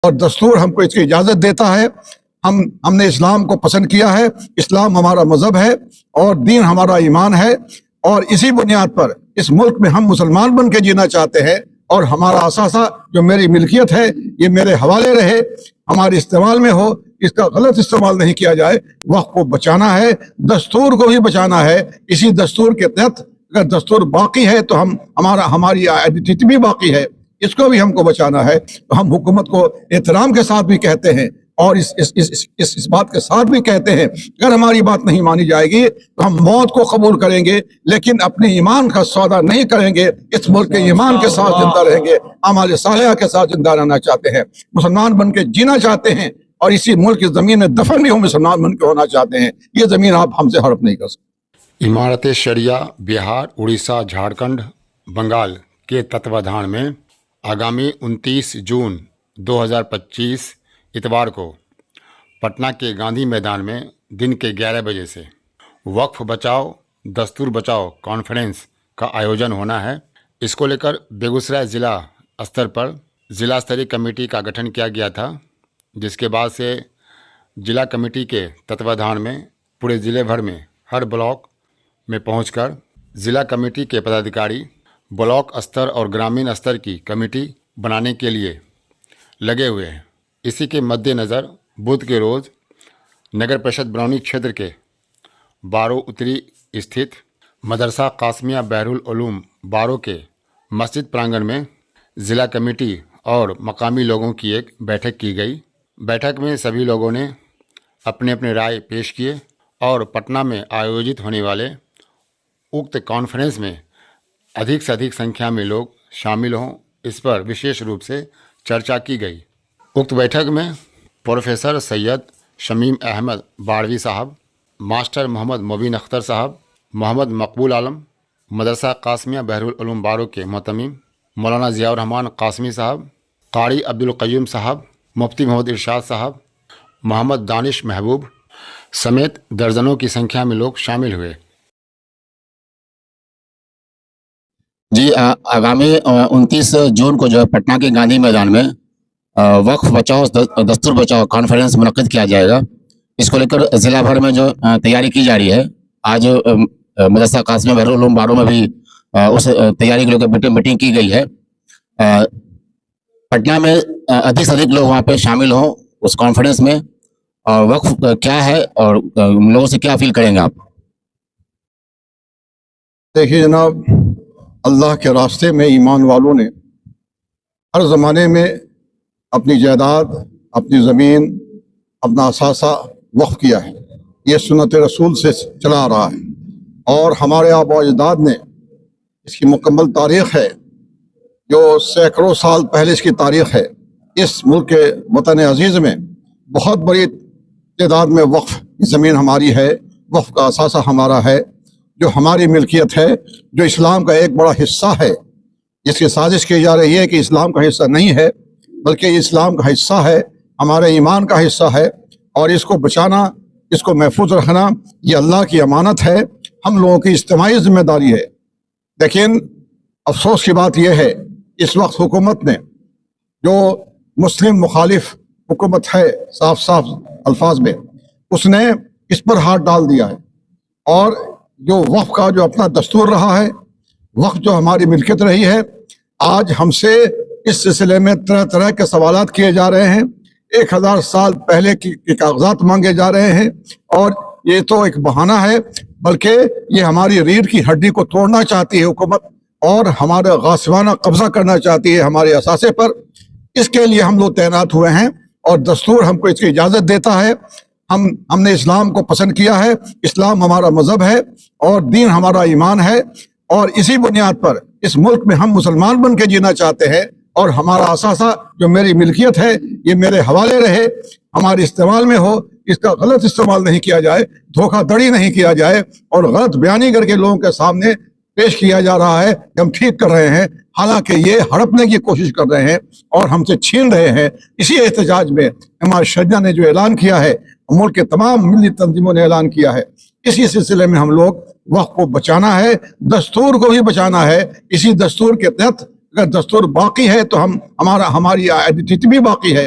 اور دستور ہم کو اس کی اجازت دیتا ہے. ہم نے اسلام کو پسند کیا ہے. اسلام ہمارا مذہب ہے اور دین ہمارا ایمان ہے، اور اسی بنیاد پر اس ملک میں ہم مسلمان بن کے جینا چاہتے ہیں. اور ہمارا اثاثہ جو میری ملکیت ہے یہ میرے حوالے رہے، ہمارے استعمال میں ہو، اس کا غلط استعمال نہیں کیا جائے. وقت کو بچانا ہے، دستور کو بھی بچانا ہے. اسی دستور کے تحت اگر دستور باقی ہے تو ہماری آئیڈینٹی بھی باقی ہے، اس کو بھی ہم کو بچانا ہے. تو ہم حکومت کو احترام کے ساتھ بھی کہتے ہیں اور اس بات کے ساتھ بھی کہتے ہیں اگر ہماری بات نہیں مانی جائے گی تو ہم موت کو قبول کریں گے، لیکن اپنے ایمان کا سودا نہیں کریں گے. اس ملک کے ایمان کے ساتھ زندہ رہیں گے، اعمال صالحہ کے ساتھ زندہ رہنا چاہتے ہیں، مسلمان بن کے جینا چاہتے ہیں، اور اسی ملک کی زمین میں دفن بھی ہم مسلمان بن کے ہونا چاہتے ہیں. یہ زمین آپ ہم سے ہڑپ نہیں کر سکتے. عمارت شریعہ بہار، اڑیسہ، جھارکھنڈ، بنگال کے تتوادھان میں آگامی 29 جون 2025 اتوار کو پٹنہ کے گاندھی میدان میں دن کے 11 بجے سے وقف بچاؤ دستور بچاؤ کانفرنس کا آیوجن ہونا ہے. اس کو لے کر بیگوسرائے ضلع استر پر ضلع استری کمیٹی کا گٹھن کیا گیا تھا، جس کے بعد سے ضلع کمیٹی کے تتوادھان میں پورے ضلع بھر میں ہر بلاک میں پہنچ کر ضلع کمیٹی کے پدادھیکاری بلاک استر اور گرامین استر کی کمیٹی بنانے کے لیے لگے ہوئے ہیں. اسی کے مد نظر بدھ کے روز نگر پریشد برونی چھیتر کے بارو اتری استھت مدرسہ قاسمیہ بحرالعلوم بارو کے مسجد پرانگن میں ضلع کمیٹی اور مقامی لوگوں کی ایک بیٹھک کی گئی. بیٹھک میں سبھی لوگوں نے اپنے اپنے رائے پیش کیے اور پٹنہ میں آیوجت ہونے والے اکت کانفرنس میں ادھک سے ادھک سنکھیا میں لوگ شامل ہوں، اس پر وشیش روپ سے چرچا کی گئی. اکت بیٹھک میں پروفیسر سید شمیم احمد باڑوی صاحب، ماسٹر محمد مبین اختر صاحب، محمد مقبول عالم، مدرسہ قاسمیہ بحرالعلوم بارو کے محتمم مولانا ضیاء الرحمن قاسمی صاحب، قاری عبدالقیوم صاحب، مفتی محمد ارشاد صاحب، محمد دانش محبوب سمیت درجنوں کی سنکھیا میں لوگ شامل ہوئے. جی، آگامی 29 جون کو جو ہے پٹنہ کے گاندھی میدان میں وقف بچاؤ دستور بچاؤ کانفرنس منعقد کیا جائے گا. اس کو لے کر ضلع بھر میں جو تیاری کی جا رہی ہے، آج مدرسہ قاسمیہ بحرالعلوم بارو میں بھی اس تیاری کے لے کر میٹنگ کی گئی ہے. پٹنہ میں ادھک سے ادھک لوگ وہاں پہ شامل ہوں اس کانفرنس میں. اور وقف کیا ہے اور لوگوں سے کیا اپیل کریں گے آپ؟ دیکھیے جناب، اللہ کے راستے میں ایمان والوں نے ہر زمانے میں اپنی جائیداد، اپنی زمین، اپنا اثاثہ وقف کیا ہے. یہ سنت رسول سے چلا آ رہا ہے اور ہمارے آباء و اجداد نے اس کی مکمل تاریخ ہے، جو سینکڑوں سال پہلے اس کی تاریخ ہے. اس ملک کے وطن عزیز میں بہت بڑی تعداد میں وقف زمین ہماری ہے، وقف کا اثاثہ ہمارا ہے، جو ہماری ملکیت ہے، جو اسلام کا ایک بڑا حصہ ہے. جس کی سازش کی جا رہی ہے کہ اسلام کا حصہ نہیں ہے، بلکہ یہ اسلام کا حصہ ہے، ہمارے ایمان کا حصہ ہے، اور اس کو بچانا، اس کو محفوظ رکھنا یہ اللہ کی امانت ہے، ہم لوگوں کی اجتماعی ذمہ داری ہے. لیکن افسوس کی بات یہ ہے، اس وقت حکومت نے جو مسلم مخالف حکومت ہے، صاف صاف الفاظ میں اس نے اس پر ہاتھ ڈال دیا ہے. اور جو وقف کا جو اپنا دستور رہا ہے، وقف جو ہماری ملکیت رہی ہے، آج ہم سے اس سلسلے میں طرح طرح کے سوالات کیے جا رہے ہیں. 1000 سال پہلے کے کاغذات مانگے جا رہے ہیں، اور یہ تو ایک بہانہ ہے، بلکہ یہ ہماری ریڑھ کی ہڈی کو توڑنا چاہتی ہے حکومت، اور ہمارا غاصبانہ قبضہ کرنا چاہتی ہے ہمارے اثاثے پر. اس کے لیے ہم لوگ تعینات ہوئے ہیں، اور دستور ہم کو اس کی اجازت دیتا ہے. ہم نے اسلام کو پسند کیا ہے، اسلام ہمارا مذہب ہے اور دین ہمارا ایمان ہے، اور اسی بنیاد پر اس ملک میں ہم مسلمان بن کے جینا چاہتے ہیں، اور ہمارا اثاثہ جو میری ملکیت ہے یہ میرے حوالے رہے، ہمارے استعمال میں ہو، اس کا غلط استعمال نہیں کیا جائے، دھوکہ دڑی نہیں کیا جائے، اور غلط بیانی کر کے لوگوں کے سامنے پیش کیا جا رہا ہے کہ ہم ٹھیک کر رہے ہیں، حالانکہ یہ ہڑپنے کی کوشش کر رہے ہیں اور ہم سے چھین رہے ہیں. اسی احتجاج میں ہمارے شریعہ نے جو اعلان کیا ہے، ملک کے تمام ملی تنظیموں نے اعلان کیا ہے، اسی سلسلے میں ہم لوگ وقت کو بچانا ہے، دستور کو بھی بچانا ہے. اسی دستور کے تحت اگر دستور باقی ہے تو ہماری آئیڈینٹی بھی باقی ہے،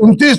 29